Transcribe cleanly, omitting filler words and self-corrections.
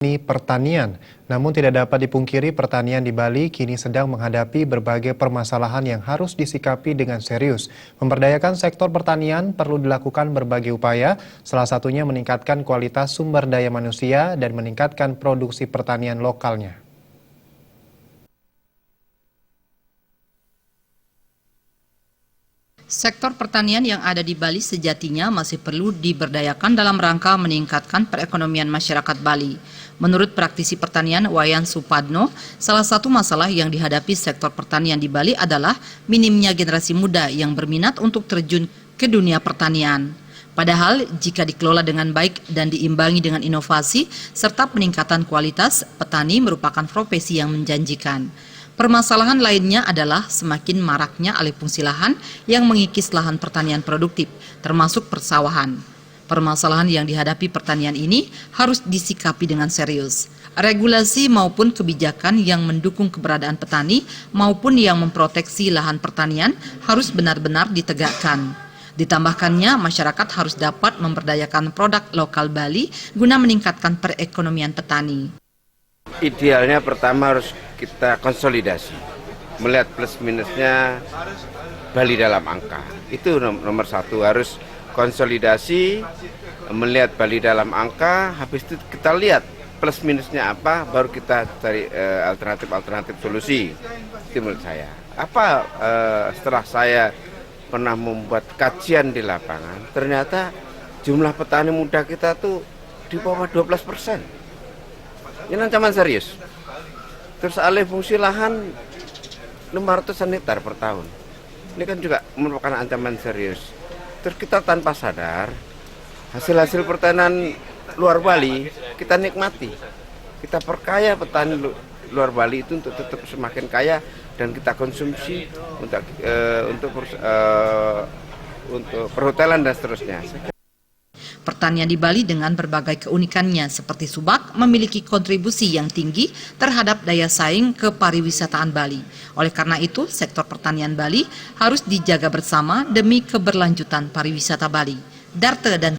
Ini pertanian. Namun tidak dapat dipungkiri pertanian di Bali kini sedang menghadapi berbagai permasalahan yang harus disikapi dengan serius. Memberdayakan sektor pertanian perlu dilakukan berbagai upaya, salah satunya meningkatkan kualitas sumber daya manusia dan meningkatkan produksi pertanian lokalnya. Sektor pertanian yang ada di Bali sejatinya masih perlu diberdayakan dalam rangka meningkatkan perekonomian masyarakat Bali. Menurut praktisi pertanian Wayan Supadno, salah satu masalah yang dihadapi sektor pertanian di Bali adalah minimnya generasi muda yang berminat untuk terjun ke dunia pertanian. Padahal jika dikelola dengan baik dan diimbangi dengan inovasi serta peningkatan kualitas, petani merupakan profesi yang menjanjikan. Permasalahan lainnya adalah semakin maraknya alih fungsi lahan yang mengikis lahan pertanian produktif, termasuk persawahan. Permasalahan yang dihadapi pertanian ini harus disikapi dengan serius. Regulasi maupun kebijakan yang mendukung keberadaan petani maupun yang memproteksi lahan pertanian harus benar-benar ditegakkan. Ditambahkannya, masyarakat harus dapat memberdayakan produk lokal Bali guna meningkatkan perekonomian petani. Idealnya pertama harus kita konsolidasi, melihat plus minusnya Bali dalam angka. Itu nomor satu, harus konsolidasi, melihat Bali dalam angka, habis itu kita lihat plus minusnya apa, baru kita cari alternatif solusi. Itu menurut saya. Setelah saya pernah membuat kajian di lapangan, ternyata jumlah petani muda kita tuh di bawah 12%. Ini ancaman serius. Terus alih fungsi lahan 500 hektar per tahun. Ini kan juga merupakan ancaman serius. Terus kita tanpa sadar hasil-hasil pertanian luar Bali kita nikmati. Kita perkaya petani luar Bali itu untuk tetap semakin kaya dan kita konsumsi untuk perhotelan dan seterusnya. Pertanian di Bali dengan berbagai keunikannya seperti subak memiliki kontribusi yang tinggi terhadap daya saing kepariwisataan Bali. Oleh karena itu, sektor pertanian Bali harus dijaga bersama demi keberlanjutan pariwisata Bali. Darte dan